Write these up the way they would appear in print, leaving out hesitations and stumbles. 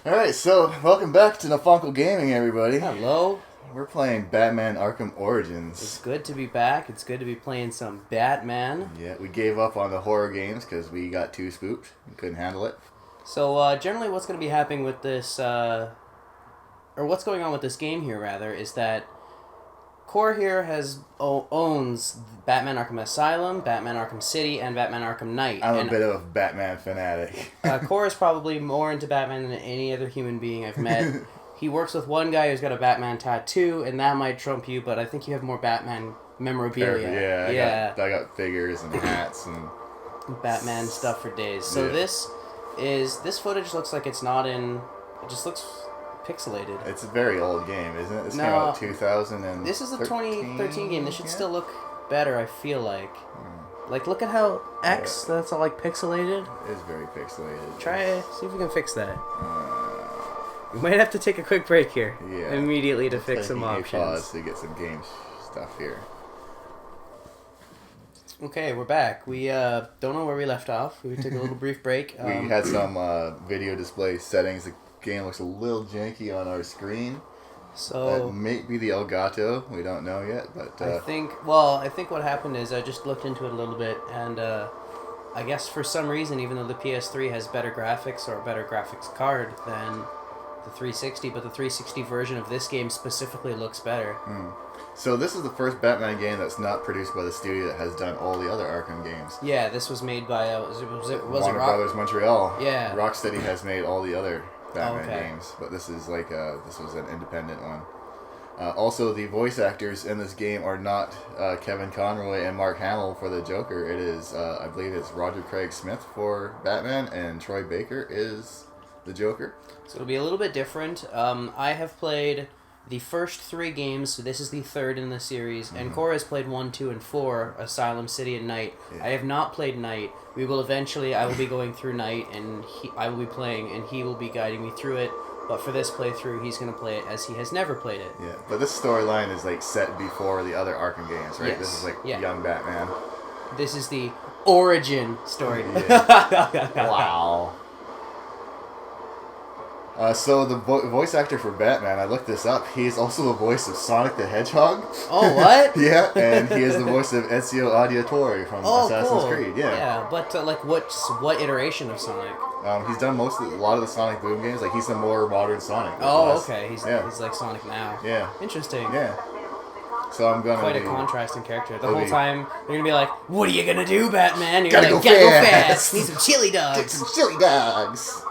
Alright, so welcome back to Nephuncle Gaming, everybody. Hello. We're playing Batman Arkham Origins. It's good to be back. It's good to be playing some Batman. Yeah, we gave up on the horror games because we got too spooked. We couldn't handle it. So, generally what's going to be happening with this, or what's going on with this game here, rather, is that Core here owns Batman Arkham Asylum, Batman Arkham City, and Batman Arkham Knight. I'm a bit of a Batman fanatic. Core is probably more into Batman than any other human being I've met. He works with one guy who's got a Batman tattoo, and that might trump you, but I think you have more Batman memorabilia. Yeah, I got figures and hats and Batman stuff for days. So this footage looks like it's not in. It just looks pixelated. It's a very old game, isn't it? This came out in 2013. This is a 2013 game. This should still look better, I feel like. Like, look at how that's all, like, pixelated. It is very pixelated. See if we can fix that. We might have to take a quick break here. Yeah. Immediately to fix some options. Pause to get some game stuff here. Okay, we're back. We don't know where we left off. We took a little brief break. We had some video display settings. The game looks a little janky on our screen. So that may be the Elgato. We don't know yet, but I think what happened is I just looked into it a little bit, and I guess for some reason, even though the PS3 has better graphics or a better graphics card than the 360, but the 360 version of this game specifically looks better. So this is the first Batman game that's not produced by the studio that has done all the other Arkham games. Yeah, this was made by Warner Brothers Montreal. Yeah, Rocksteady has made all the other Batman games, but this is like this was an independent one. Also, the voice actors in this game are not Kevin Conroy and Mark Hamill for the Joker. It is, I believe, it's Roger Craig Smith for Batman, and Troy Baker is the Joker. So it'll be a little bit different. I have played the first 3 games, so this is the third in the series, and Cora has played 1, 2, and 4, Asylum, City, and Night. I have not played Night. I will be going through Night, and I will be playing, and he will be guiding me through it, but for this playthrough, he's going to play it as he has never played it. Yeah, but this storyline is like set before the other Arkham games, right? Yes. This is like young Batman. This is the origin story. Yeah. Wow. So the voice actor for Batman, I looked this up. He's also the voice of Sonic the Hedgehog. Oh, what? Yeah, and he is the voice of Ezio Auditore from Assassin's Creed. Yeah. Yeah, but like what iteration of Sonic? He's done a lot of the Sonic Boom games. Like he's the more modern Sonic. Oh, okay. He's like Sonic now. Yeah. Interesting. Yeah. So I'm gonna quite a contrasting character. The whole time you're gonna be like, "What are you gonna do, Batman?" You're gotta like, go "Gotta fast. go fast. Need some chili dogs." Get some chili dogs.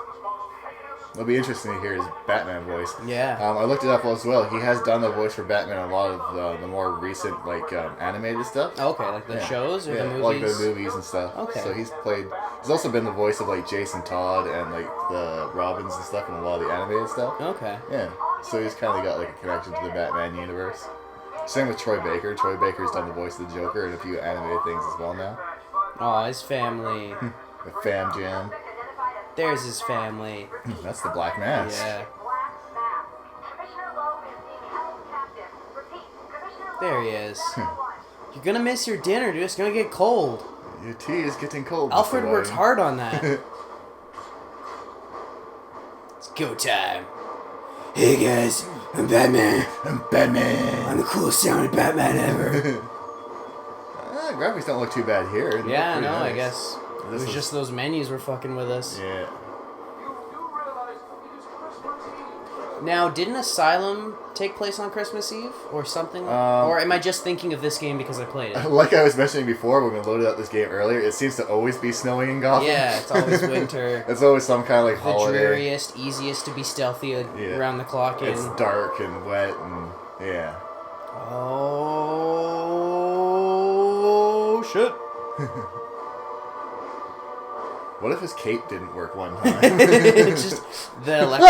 It'll be interesting to hear his Batman voice. Yeah. I looked it up as well. He has done the voice for Batman in a lot of the more recent, like, animated stuff. Okay, like the shows or the movies? Like the movies and stuff. Okay. So he's also been the voice of, like, Jason Todd and, like, the Robins and stuff in a lot of the animated stuff. Okay. Yeah. So he's kind of got, like, a connection to the Batman universe. Same with Troy Baker. Troy Baker's done the voice of the Joker and a few animated things as well now. Oh, his family. The Fam Jam. There's his family. That's the Black Mask. Yeah. There he is. You're gonna miss your dinner, dude. It's gonna get cold. Your tea is getting cold. Alfred works hard on that. It's go time. Hey guys, I'm Batman. I'm Batman. I'm the coolest sounding Batman ever. Graphics don't look too bad here. Yeah, no, nice. I guess. It was just those menus were fucking with us. Yeah. Now, didn't Asylum take place on Christmas Eve or something? Or am I just thinking of this game because I played it? Like I was mentioning before when we loaded up this game earlier, it seems to always be snowing in Gotham. Yeah, it's always winter. It's always some kind of like holiday. The dreariest, easiest to be stealthy around the clock in. It's dark and wet and yeah. Oh, shit. What if his cape didn't work one time? Just the electric.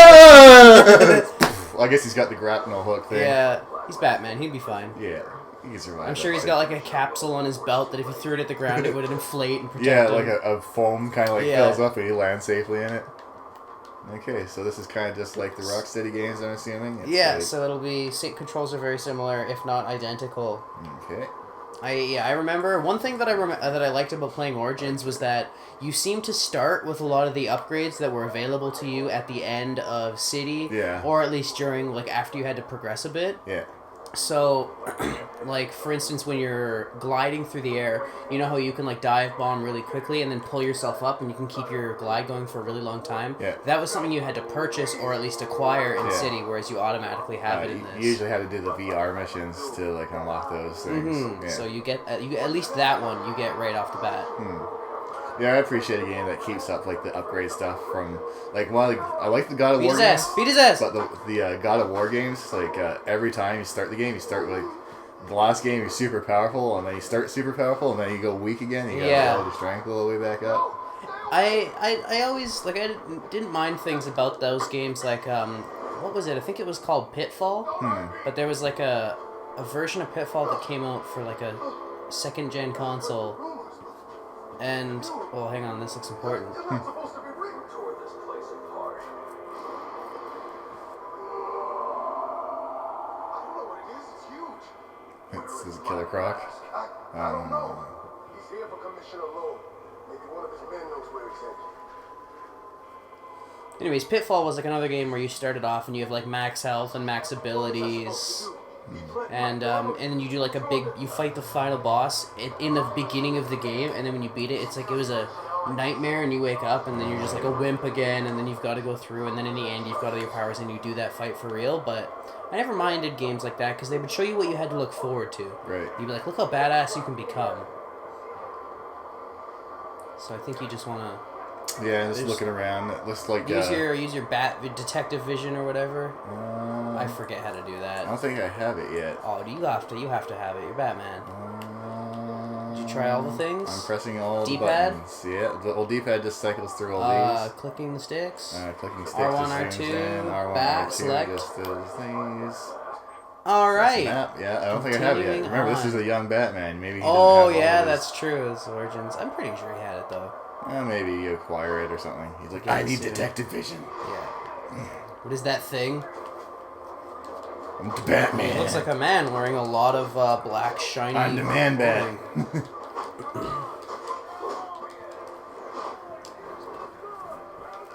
I guess he's got the grapnel hook thing. Yeah, he's Batman. He'd be fine. Yeah, he can survive. I'm sure he's got like a capsule on his belt that if he threw it at the ground, it would inflate and protect yeah, him. like a foam kind of like fills up and he lands safely in it. Okay, so this is kind of just like the Rocksteady games, I'm assuming? Yeah, so it'll be... Controls are very similar, if not identical. Okay. I remember one thing that I liked about playing Origins was that you seemed to start with a lot of the upgrades that were available to you at the end of City, or at least during like after you had to progress a bit. Yeah. So, like, for instance, when you're gliding through the air, you know how you can, like, dive bomb really quickly and then pull yourself up and you can keep your glide going for a really long time? Yeah. That was something you had to purchase or at least acquire in City, whereas you automatically have it in this. You usually had to do the VR missions to, like, unlock those things. Mm-hmm. Yeah. So you get at least that one you get right off the bat. Yeah, I appreciate a game that keeps up like the upgrade stuff from like I like the God of War games. Beat his ass. But the God of War games, like every time you start the game, you start like the last game you're super powerful, and then you start super powerful, and then you go weak again. You gotta build your strength all the way back up. I always like I didn't mind things about those games like what was it? I think it was called Pitfall. But there was like a version of Pitfall that came out for like a second gen console. And, well, hang on, this looks important. This is Killer Croc. He's here for commission alone. Maybe one of his men knows where he's headed. Anyways, Pitfall was like another game where you started off and you have like max health and max abilities. And then you do like you fight the final boss in the beginning of the game, and then when you beat it, it's like it was a nightmare, and you wake up, and then you're just like a wimp again, and then you've got to go through, and then in the end, you've got all your powers, and you do that fight for real. But I never minded games like that, because they would show you what you had to look forward to. Right. You'd be like, look how badass you can become. So I think you just want to... Yeah, just looking around. It looks like... Use your detective vision or whatever. I forget how to do that. I don't think I have it yet. Oh, you have to have it. You're Batman. Did you try all the things? I'm pressing all D-pad? the buttons. Yeah, the old D-pad just cycles through all these. Clicking the sticks. Clicking sticks R1, just R2, zooms in. R1, back, R2 select. just does things. All right. Yeah, I don't think I have it yet. Remember, this is a young Batman. Maybe he Oh, didn't have all that's true. It's Origins. I'm pretty sure he had it, though. Maybe you acquire it or something. He's like, I need detective vision. Yeah. What is that thing? I'm the Batman. It looks like a man wearing a lot of black, shiny... I'm the Man-Bat.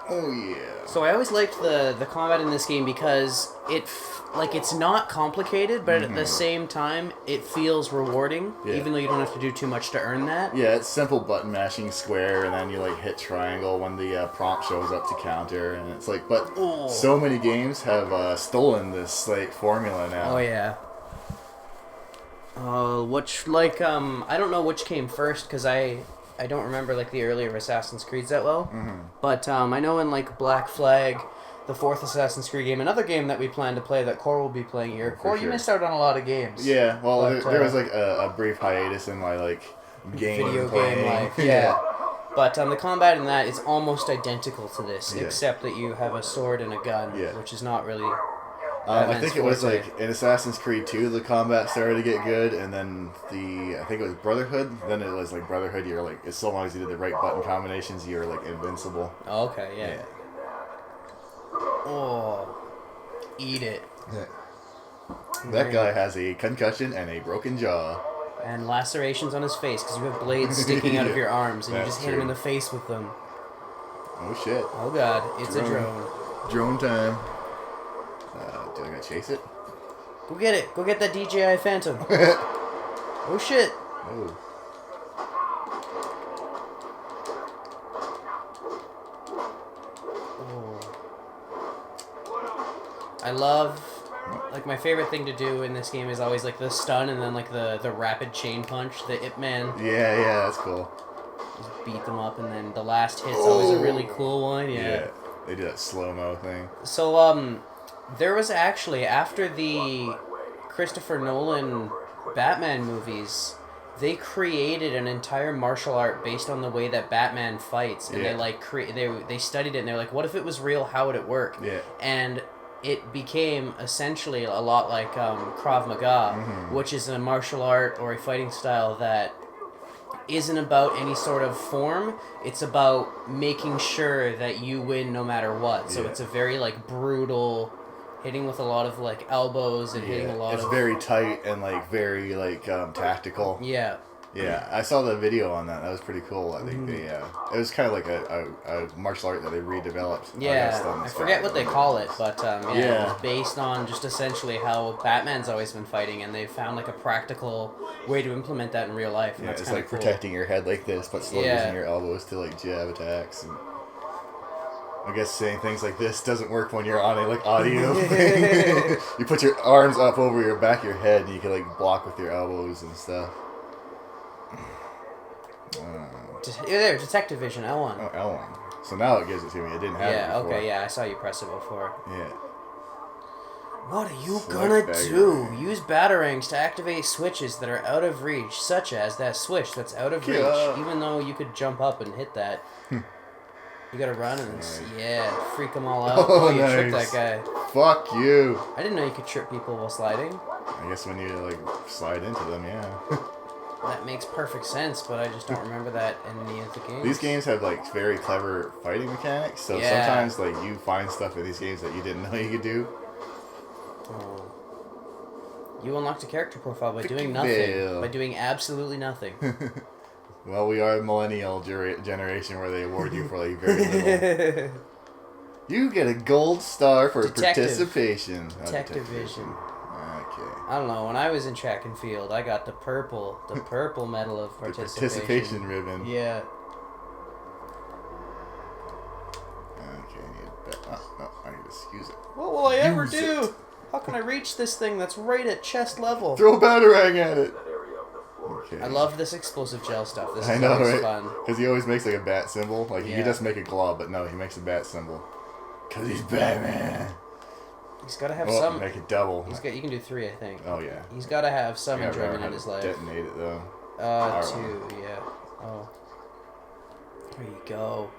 Oh, yeah. So I always liked the combat in this game because it's not complicated, but at the same time, it feels rewarding, even though you don't have to do too much to earn that. Yeah, it's simple button mashing square, and then you like hit triangle when the prompt shows up to counter, and it's like, but so many games have stolen this like formula now. Oh yeah. I don't know which came first because I don't remember like the earlier Assassin's Creeds that well, but I know in like Black Flag, the fourth Assassin's Creed game, another game that we plan to play that Core will be playing here. Core, you missed out on a lot of games. Yeah, well, there was like a brief hiatus in my like video game life. Yeah. But the combat in that is almost identical to this, except that you have a sword and a gun, which is not really... I think it was like in Assassin's Creed 2 the combat started to get good, and then I think it was Brotherhood. Then it was like Brotherhood. You're like, as long as you did the right button combinations, you're like invincible. Okay, yeah. Oh, eat it. Yeah. That guy has a concussion and a broken jaw. And lacerations on his face because you have blades sticking out of your arms, and you just hit him in the face with them. Oh shit! Oh god, it's a drone. Drone time. Do I gotta chase it? Go get it. Go get that DJI Phantom. Oh shit. Oh. I love, like, my favorite thing to do in this game is always like the stun and then like the rapid chain punch, the Ip Man. Yeah, that's cool. Just beat them up, and then the last hit's always a really cool one. Yeah. They do that slow-mo thing. So there was actually, after the Christopher Nolan Batman movies, they created an entire martial art based on the way that Batman fights, and they like they studied it, and they're like, what if it was real? How would it work? Yeah. And it became essentially a lot like Krav Maga, which is a martial art or a fighting style that isn't about any sort of form. It's about making sure that you win no matter what. So it's a very like brutal hitting with a lot of like elbows and hitting a lot of. It's very tight and like very like tactical. Yeah. Yeah, I saw the video on that. That was pretty cool. I think it was kind of like a martial art that they redeveloped. Yeah, I forget what they call it, but it was based on just essentially how Batman's always been fighting, and they found like a practical way to implement that in real life. And that's it's like cool. Protecting your head like this, but still using your elbows to like jab attacks. And I guess saying things like this doesn't work when you're on a like audio thing. You put your arms up over your back of your head, and you can like block with your elbows and stuff. There, Detective Vision, L1. Oh, L1. So now it gives it to me. It didn't have it before. Okay, I saw you press it before. Yeah. What are you gonna do? Use batarangs to activate switches that are out of reach, such as that switch that's out of reach, even though you could jump up and hit that. You gotta run and freak them all out. Oh, you tripped that guy. Fuck you. I didn't know you could trip people while sliding. I guess when you like slide into them, yeah. That makes perfect sense, but I just don't remember that in any of the games. These games have like very clever fighting mechanics, so sometimes like you find stuff in these games that you didn't know you could do. Oh. You unlocked a character profile by doing nothing. By doing absolutely nothing. Well, we are a millennial generation where they award you for like very little. You get a gold star for participation. Detective Vision. Okay. I don't know. When I was in track and field, I got the purple medal of participation. The participation ribbon. Yeah. Okay. I need to use it. What will I ever do? How can I reach this thing that's right at chest level? Throw a batarang at it. Okay. I love this explosive gel stuff. This is I know, always right? fun. Because he always makes like a bat symbol. Like he could just make a claw, but no, he makes a bat symbol. Because he's Batman. He's got to have some. Make it double. You can do 3, I think. Oh yeah. He's got to have some enjoyment in his life. Detonate it though. 2, yeah. Oh. There you go.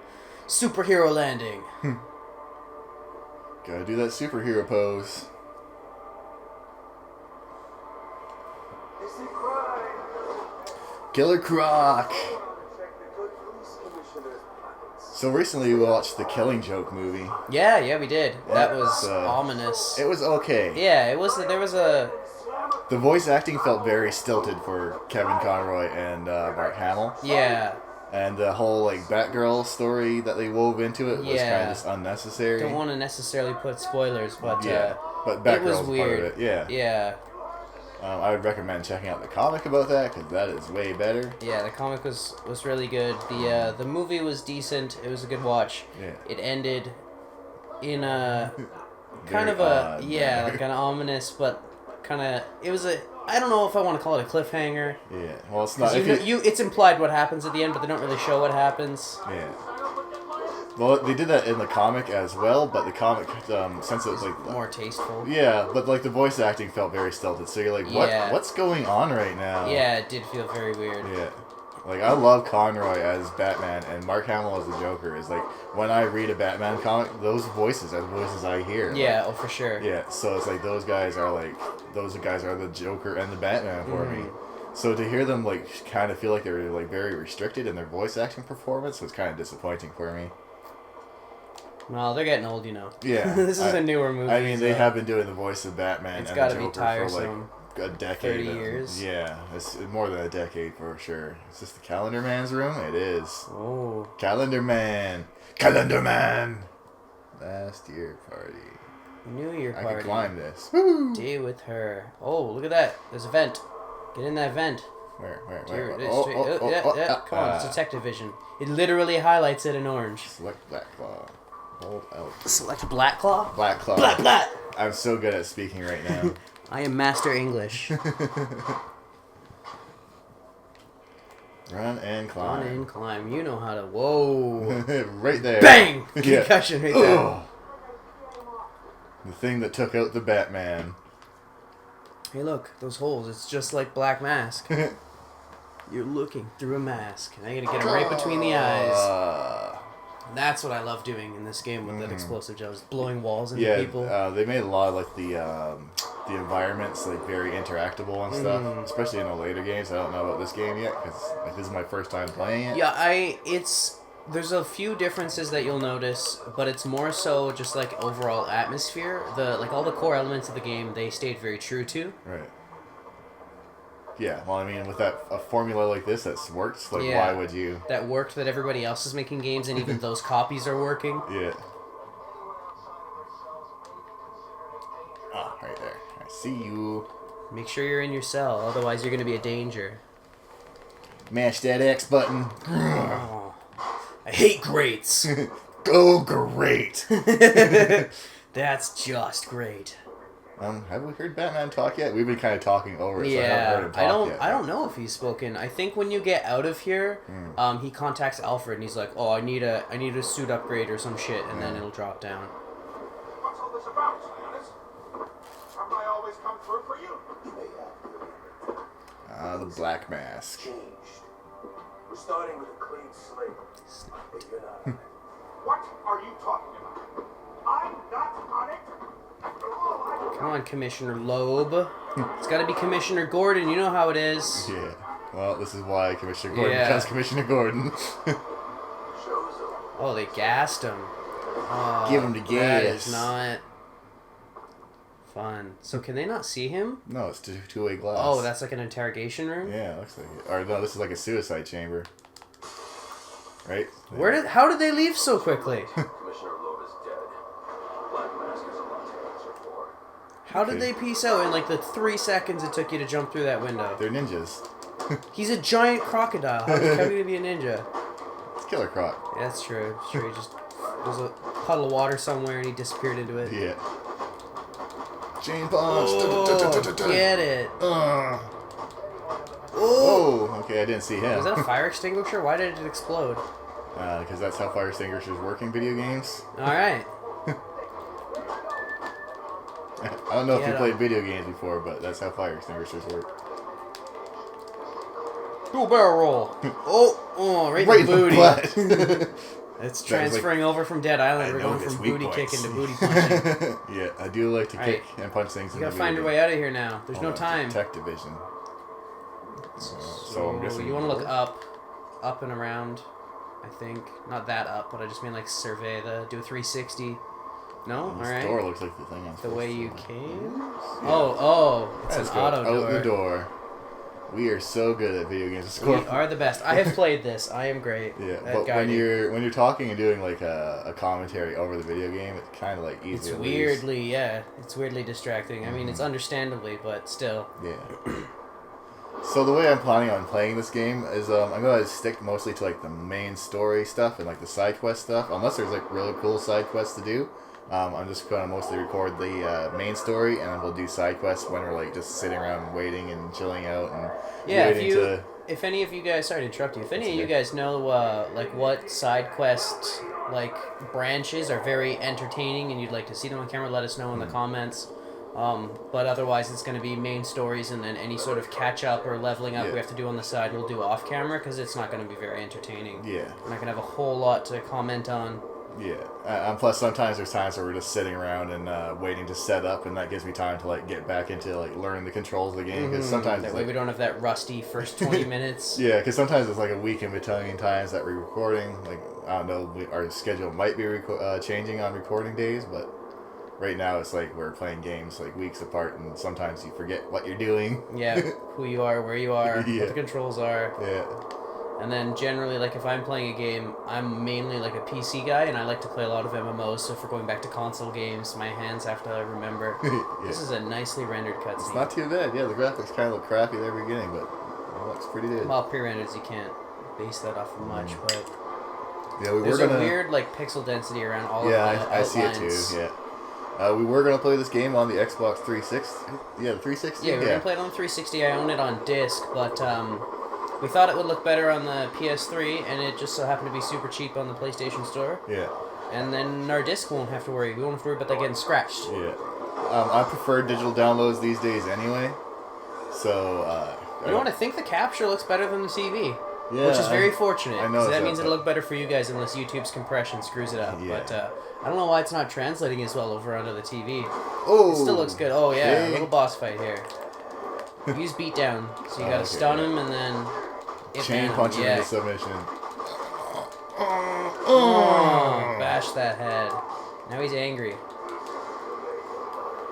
Superhero landing. Gotta do that superhero pose. Killer Croc. So recently we watched the Killing Joke movie. Yeah, we did. That was ominous. It was okay. Yeah, it was. There was a. The voice acting felt very stilted for Kevin Conroy and Mark Hamill. Yeah. And the whole like Batgirl story that they wove into it was kind of just unnecessary. Don't want to necessarily put spoilers, but but Batgirl was weird. Part of it. Yeah. Yeah. I would recommend checking out the comic about that because that is way better. Yeah, the comic was really good. The movie was decent. It was a good watch. Yeah. It ended in a kind Very of odd, like an ominous, but kind of it was a. I don't know if I want to call it a cliffhanger. Yeah, well, it's not. It's implied what happens at the end, but they don't really show what happens. Yeah. Well, they did that in the comic as well, but the comic, since it was like more tasteful. Yeah, but like the voice acting felt very stilted. So you're like, what's going on right now? Yeah, it did feel very weird. Yeah. Like, I love Conroy as Batman, and Mark Hamill as the Joker. Is like, when I read a Batman comic, those voices are the voices I hear. Yeah, like, for sure. Yeah, so it's like those guys are the Joker and the Batman for me. So to hear them, like, kind of feel like they were, like, very restricted in their voice acting performance was kind of disappointing for me. Well, they're getting old, you know. Yeah. This is a newer movie. I mean, they have been doing the voice of Batman and the Joker be tiresome. for, like, a decade. 30 years. Yeah, it's more than a decade for sure. Is this the Calendar Man's room? It is. Oh. Calendar Man. Calendar Man. Last year party. New Year party. I can climb this. Woo! Day with her. Oh, look at that. There's a vent. Get in that vent. Where? Come on, it's Detective Vision. It literally highlights it in orange. Select Black Claw. Hold out. Select Black Claw? Black Claw. Black. I'm so good at speaking right now. I am Master English. Run and climb. Run and climb. You know how to. Whoa. Right there. Bang! Concussion right there. Oh. The thing that took out the Batman. Hey, look, those holes. It's just like Black Mask. You're looking through a mask, and I gotta get him right between the eyes. That's what I love doing in this game with that explosive gel, just blowing walls into people. They made a lot of like the environments like very interactable and stuff, especially in the later games. I don't know about this game yet because like, this is my first time playing it. Yeah, it's There's a few differences that you'll notice, but it's more so just like overall atmosphere. All the core elements of the game, they stayed very true to. Right. Yeah, well, I mean, with a formula like this that's worked, like, why would you... That worked, that everybody else is making games, and even those copies are working. Yeah. Ah, right there. I see you. Make sure you're in your cell, otherwise you're going to be a danger. Mash that X button. Oh, I hate greats. Go great. That's just great. Have we heard Batman talk yet? We've been kind of talking over it, so I haven't heard him talk yet. I don't know if he's spoken. I think when you get out of here, he contacts Alfred and he's like, "Oh, I need a suit upgrade or some shit," and then it'll drop down. What's all this about, Giannis? Haven't I always come through for you? The Black Mask. Changed. We're starting with a clean slate. But you're not on it. What are you talking about? I'm not on it. Come on, Commissioner Loeb. It's got to be Commissioner Gordon. You know how it is. Yeah. Well, this is why Commissioner Gordon becomes Commissioner Gordon. Oh, they gassed him. Oh, give him the gas. That is not fun. So can they not see him? No, it's two-way glass. Oh, that's like an interrogation room? Yeah, it looks like it. Or no, this is like a suicide chamber. Right? How did they leave so quickly? Commissioner Loeb is dead. Black Mask has a lot to answer for. How did they peace out in like the 3 seconds it took you to jump through that window? They're ninjas. He's a giant crocodile. How can he be a ninja? It's Killer Croc. Yeah, that's true. It's true. There's a puddle of water somewhere and he disappeared into it. Yeah. Chain punch. Oh, get it. Oh, okay, I didn't see him. Was that a fire extinguisher? Why did it explode? Because that's how fire extinguishers work in video games. Alright. I don't know if you played video games before, but that's how fire extinguishers work. Do a barrel roll. Right in the booty. It's transferring over from Dead Island. We're going from booty kicking to booty punching. Yeah, I do like to kick and punch things. You gotta find your way out of here now. There's no time. Tech division. So I'm guessing you want to look up and around. I think not that up, but I just mean like survey do a 360. No, all right. This door looks like the thing. The way you came. Yeah. Oh, it's an auto door. Out the door. We are so good at video games. We are the best. I have played this. I am great. Yeah, but when you're talking and doing like a commentary over the video game, it's kind of like easy. It's weirdly distracting. I mean, it's understandably, but still. Yeah. So the way I'm planning on playing this game is I'm going to stick mostly to like the main story stuff and like the side quest stuff, unless there's like really cool side quests to do. I'm just going to mostly record the main story, and then we'll do side quests when we're like just sitting around and waiting and chilling out and waiting if any of you guys, sorry to interrupt you, if any of you guys know like what side quest like branches are very entertaining and you'd like to see them on camera, let us know in the comments. But otherwise it's going to be main stories, and then any sort of catch up or leveling up we have to do on the side we'll do off camera, because it's not going to be very entertaining. Yeah. We're not going to have a whole lot to comment on. Yeah, and plus sometimes there's times where we're just sitting around and waiting to set up, and that gives me time to like get back into like learning the controls of the game, because sometimes that way we don't have that rusty first 20 minutes. Yeah, because sometimes it's like a week in between times that we're recording. Like I don't know, our schedule might be changing on recording days, but right now it's like we're playing games like weeks apart, and sometimes you forget what you're doing. Yeah, who you are, where you are, what the controls are. Yeah. And then generally, like, if I'm playing a game, I'm mainly, like, a PC guy, and I like to play a lot of MMOs, so if we're going back to console games, my hands have to remember. This is a nicely rendered cutscene. It's not too bad. Yeah, the graphics kind of look crappy at the beginning, but it looks pretty good. Well, pre-rendered, you can't base that off of much, but... Yeah, there's a weird, like, pixel density around all of the outlines. I see it too, yeah. We were going to play this game on the Xbox 360. Yeah, the 360? Yeah, we were going to play it on the 360. I own it on disc, but... we thought it would look better on the PS3, and it just so happened to be super cheap on the PlayStation Store. Yeah. And then our disc won't have to worry. We won't have to worry about that getting scratched. Yeah. I prefer digital downloads these days anyway. So, you know what? I think the capture looks better than the TV. Yeah. Which is very fortunate. I know. That means it'll look better for you guys unless YouTube's compression screws it up. Yeah. But I don't know why it's not translating as well over onto the TV. Oh. It still looks good. Oh, yeah. A little boss fight here. Use beatdown. So you gotta stun him and then... chain punch him into submission. Oh, bash that head. Now he's angry.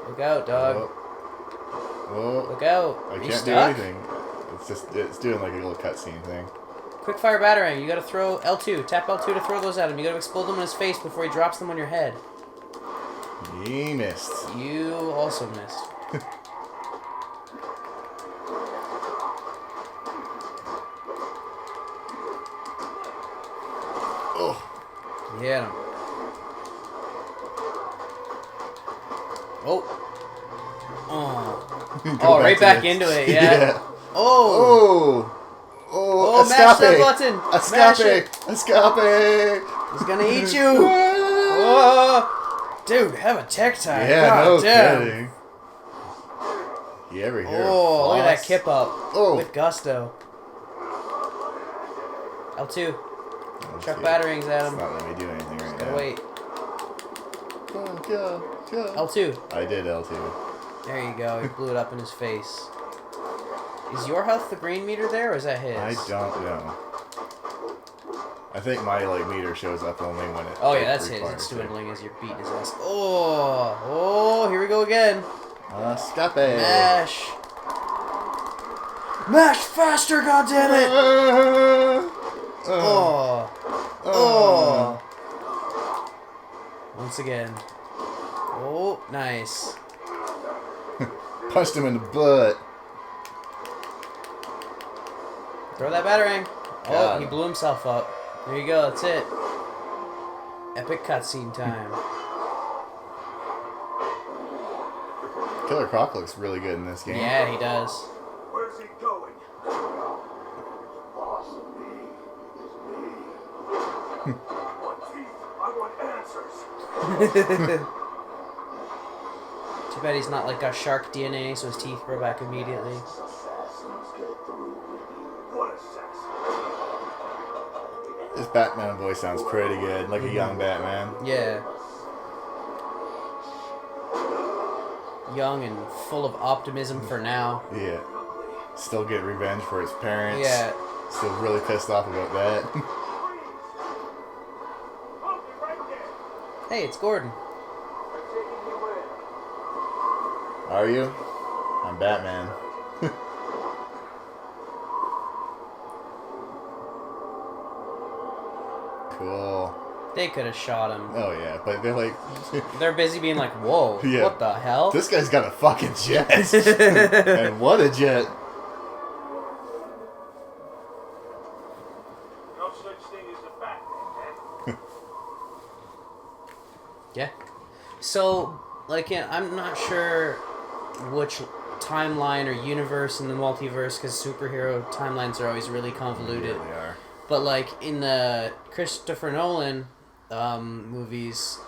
Look out, dog. Whoa. Look out. I can't do anything. It's doing like a little cutscene thing. Quick fire batarang. You gotta throw L2. Tap L2 to throw those at him. You gotta explode them in his face before he drops them on your head. He missed. You also missed. Oh. Get him. Oh. Oh, right back into it, yeah. Oh. Oh, mash that button. Escape. He's gonna eat you. Oh. Dude, have a tech time. Yeah, God no damn. kidding. You ever hear Oh, look at that kip up. Oh. With gusto. L2. Chuck batarangs at him. It's not letting me do anything right Gotta now. wait. Go. L2. I did L2. There you go. He blew it up in his face. Is your health the green meter there, or is that his? I don't know. I think my meter shows up only when it. Oh yeah, that's his. It's dwindling as you're beating his ass. Oh, here we go again. Escape. Mash faster, goddammit! Once again. Oh, nice. Punched him in the butt. Throw that batarang. Oh, God. he blew himself up. There you go, that's it. Epic cutscene time. Killer Croc looks really good in this game. Yeah, he does. Where's he going? Boss, me. I want teeth. I want answers. Too bad he's not like got shark DNA, so his teeth grow back immediately. What assassin? This Batman voice sounds pretty good, like a young Batman. Yeah. Young and full of optimism for now. Yeah. Still get revenge for his parents. Yeah. Still really pissed off about that. Hey, it's Gordon. Are you? I'm Batman. Cool. They could have shot him. Oh yeah, but they're like... They're busy being like, whoa, Yeah. what the hell? This guy's got a fucking jet. And what a jet. No such thing as a Batman, man. Yeah. So, I'm not sure which timeline or universe in the multiverse, because superhero timelines are always really convoluted. They are. But, in the Christopher Nolan movies,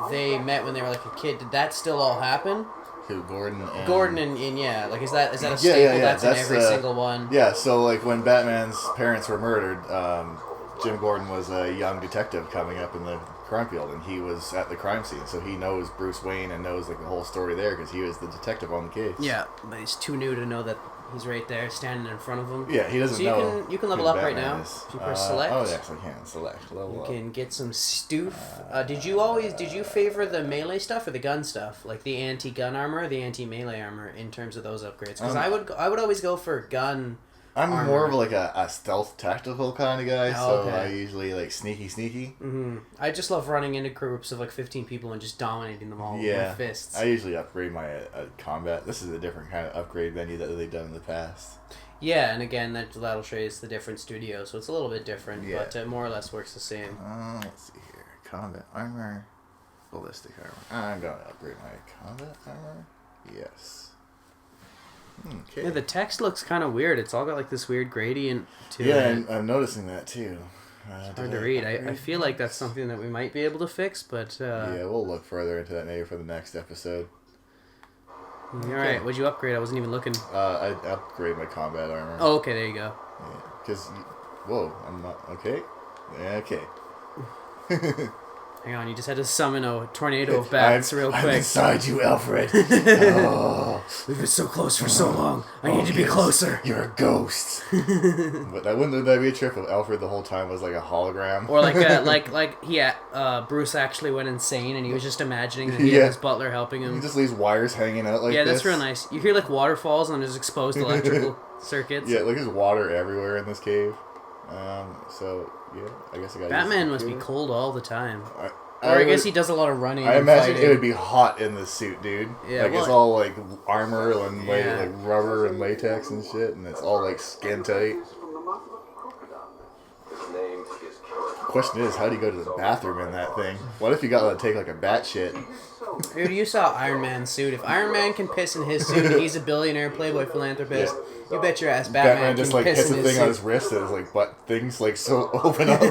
they met when they were, a kid. Did that still all happen? Who, Gordon and... Gordon and yeah. Is that a staple Yeah. that's in every single one? Yeah, so, when Batman's parents were murdered, Jim Gordon was a young detective coming up in the crime field, and he was at the crime scene, so he knows Bruce Wayne and knows the whole story there because he was the detective on the case. Yeah, but he's too new to know that he's right there standing in front of him. Yeah, he doesn't know. You can level who up right Batman now. is. If you press select. Oh yes, I can select level up. You can get some stoof. Did you favor the melee stuff or the gun stuff, like the anti-gun armor or the anti-melee armor in terms of those upgrades? Because I would always go for gun. I'm armor. more of a stealth tactical kind of guy, Oh, so okay. I usually sneaky. Mm-hmm. I just love running into groups of 15 people and just dominating them all with my fists. I usually upgrade my combat. This is a different kind of upgrade menu that they've done in the past. Yeah, and again, that'll show you it's the different studio, so it's a little bit different, Yeah. but more or less works the same. Let's see here. Combat armor. Ballistic armor. I'm going to upgrade my combat armor. Yes. Okay. Yeah, the text looks kind of weird. It's all got this weird gradient to Yeah, it. and I'm noticing that too. It's hard to read. I feel like that's something that we might be able to fix, but... yeah, we'll look further into that maybe for the next episode. Alright, what'd you upgrade? I wasn't even looking. I upgrade my combat armor. Oh, okay, there you go. Yeah, because... Whoa, I'm not... Okay. Yeah, okay. Hang on, you just had to summon a tornado of bats real quick. I'm inside you, Alfred. Oh. We've been so close for so long. I need to be closer. You're a ghost. But wouldn't that be a trip if Alfred the whole time was like a hologram? Or Bruce actually went insane and he was just imagining that he had his butler helping him. He just leaves wires hanging out like this. Yeah, that's real nice. You hear like waterfalls on his exposed electrical circuits. Yeah, like there's water everywhere in this cave. So yeah, I guess I got. Batman must be cold all the time. I guess he does a lot of running. I imagine it would be hot in this suit, dude. Yeah, like it's all like armor and like rubber and latex and shit, and it's all like skin tight. The question is, how do you go to the bathroom in that thing? What if you got to take like a bat shit? Dude, you saw Iron Man's suit. If Iron Man can piss in his suit and he's a billionaire playboy philanthropist, you bet your ass Batman just can like piss hits in the his thing suit. on his wrist and his like butt things like so open up.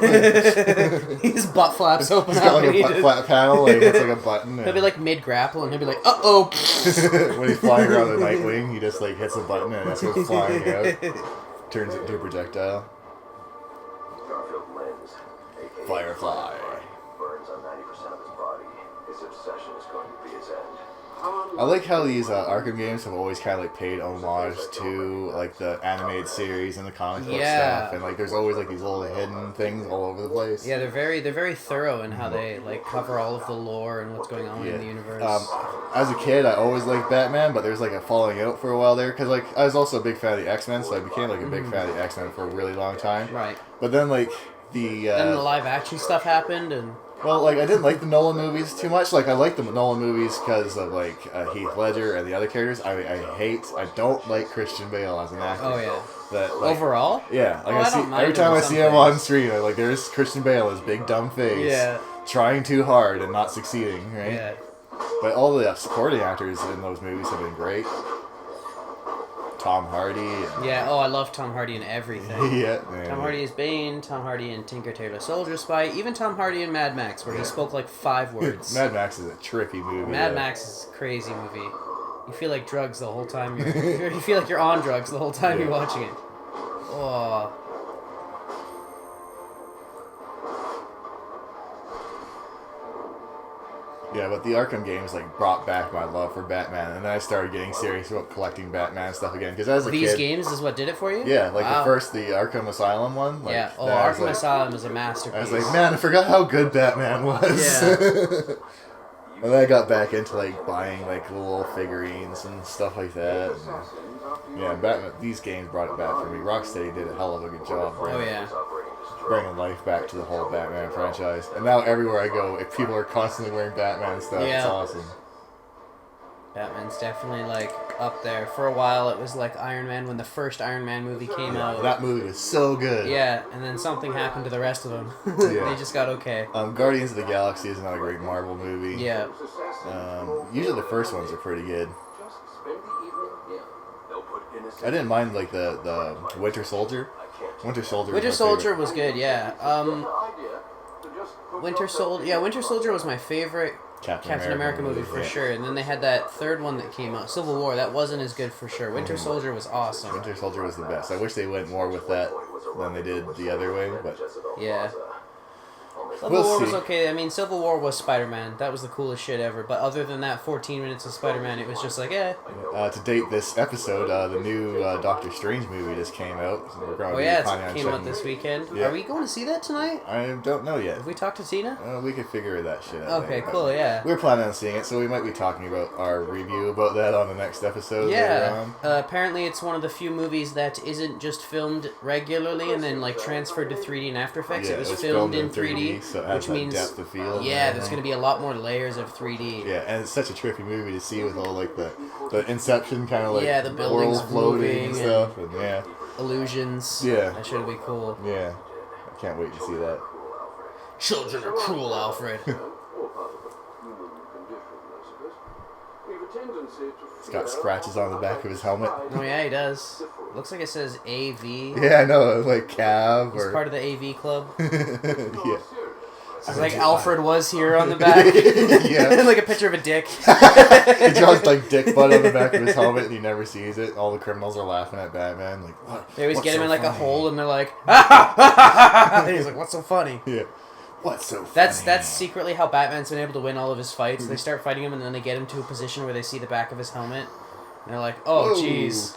His butt flaps open He's up. got like a butt flap panel, like it's like a button. He'll be like mid grapple and he'll be like, uh-oh. When he's flying around the Nightwing, he just like hits a button and it goes flying out. Turns it into a projectile. Firefly. Burns on 90% of his body. His obsession is going to be his end. I like how these Arkham games have always kind of like paid homage to like the animated series and the comic book stuff, and like there's always like these little hidden things all over the place. Yeah, they're very thorough in how they like cover all of the lore and what's going on in the universe. As a kid, I always liked Batman, but there's like a falling out for a while there because like I was also a big fan of the X-Men, so I became like a big fan of the X-Men for a really long time. Right. But then like then the live action stuff happened and. Well, like, I didn't like the Nolan movies too much. Like, I like the Nolan movies because of, like, Heath Ledger and the other characters. I don't like Christian Bale as an actor. Oh, yeah. That, like, overall? Yeah. Like, I don't mind every time him I see him on screen, like, there's Christian Bale, his big dumb face. Trying too hard and not succeeding, right? Yeah. But all the supporting actors in those movies have been great. Tom Hardy. I love Tom Hardy in everything. Yeah. Tom Hardy is Bane, Tom Hardy in Tinker Tailor Soldier Spy, even Tom Hardy in Mad Max, where he spoke like 5 words. Mad Max is a trippy movie. Mad Max is a crazy movie. You feel like drugs the whole time you feel like you're on drugs the whole time you're watching it. Oh. Yeah, but the Arkham games like brought back my love for Batman, and then I started getting serious about collecting Batman stuff again. Because as a kid, these games is what did it for you? Yeah, like the Arkham Asylum one. Like, yeah, Arkham Asylum is a masterpiece. I was like, man, I forgot how good Batman was. Yeah. And then I got back into like buying like little figurines and stuff like that. And, yeah, Batman. These games brought it back for me. Rocksteady did a hell of a good job. Bringing life back to the whole Batman franchise. And now everywhere I go, if people are constantly wearing Batman stuff, it's awesome. Batman's definitely like up there. For a while, it was like Iron Man when the first Iron Man movie came out. That movie was so good. Yeah, and then something happened to the rest of them. They just got okay. Guardians of the Galaxy is another great Marvel movie. Yeah. Usually the first ones are pretty good. I didn't mind like the Winter Soldier. Winter Soldier was good, yeah. Winter Soldier was my favorite Captain America movie for sure. And then they had that third one that came out, Civil War. That wasn't as good for sure. Winter Soldier was awesome. Winter Soldier was the best. I wish they went more with that than they did the other way, but yeah. Civil War was okay. I mean, Civil War was Spider-Man. That was the coolest shit ever. But other than that 14 minutes of Spider-Man, it was just like, eh. To date this episode, the new Doctor Strange movie just came out. So we're going it came out this weekend. Yeah. Are we going to see that tonight? I don't know yet. Have we talked to Tina? We could figure that shit out. Okay, cool, yeah. We're planning on seeing it, so we might be talking about our review about that on the next episode. Yeah. Apparently it's one of the few movies that isn't just filmed regularly and then like transferred to 3D and After Effects. Yeah, it was filmed in 3D, so it has which means depth of field. Yeah, there's going to be a lot more layers of 3D. Yeah, and it's such a trippy movie to see with all like the Inception kind of like the buildings world floating and stuff, and illusions. Yeah, that should be cool. Yeah, I can't wait to see that. Children are cruel, Alfred. He's got scratches on the back of his helmet. Oh yeah, he does. Looks like it says AV. Yeah, I know, like Cav. He's part of the AV club. Yeah. It's like Alfred was here on the back. Yeah. Like a picture of a dick. He draws like dick butt on the back of his helmet and he never sees it. All the criminals are laughing at Batman. Like, what? They always get him in like a hole and they're like, ah! And he's like, what's so funny? Yeah. What's so funny? That's secretly how Batman's been able to win all of his fights. They start fighting him, and then they get him to a position where they see the back of his helmet, and they're like, "Oh, jeez."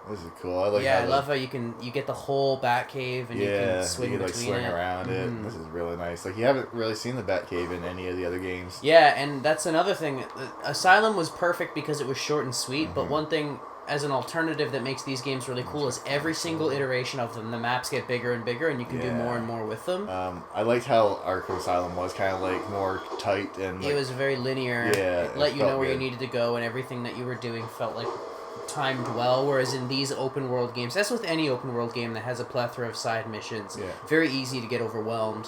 This is cool. I like. Yeah, I love how you get the whole Batcave, and you can swing you can, between swing it. around it. This is really nice. Like, you haven't really seen the Batcave in any of the other games. Yeah, and that's another thing. Asylum was perfect because it was short and sweet, but one thing as an alternative that makes these games really cool is every single iteration of them, the maps get bigger and bigger, and you can do more and more with them. I liked how Arkham Asylum was kind of like more tight and. Like, it was very linear. Yeah, it let you know where good. you needed to go, and everything that you were doing felt like timed well. Whereas in these open world games, that's with any open world game that has a plethora of side missions. Very easy to get overwhelmed.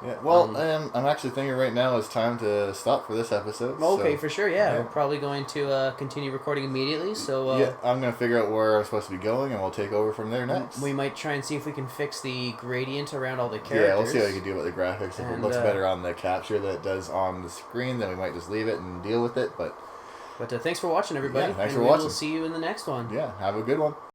Yeah, well, I'm actually thinking right now it's time to stop for this episode. Okay, for sure, yeah. We're probably going to continue recording immediately, so... yeah, I'm going to figure out where I'm supposed to be going, and we'll take over from there next. We might try and see if we can fix the gradient around all the characters. Yeah, we'll see what we can do about the graphics. If it looks better on the capture than it does on the screen, then we might just leave it and deal with it, But thanks for watching, everybody. Yeah, thanks for watching. We'll see you in the next one. Yeah, have a good one.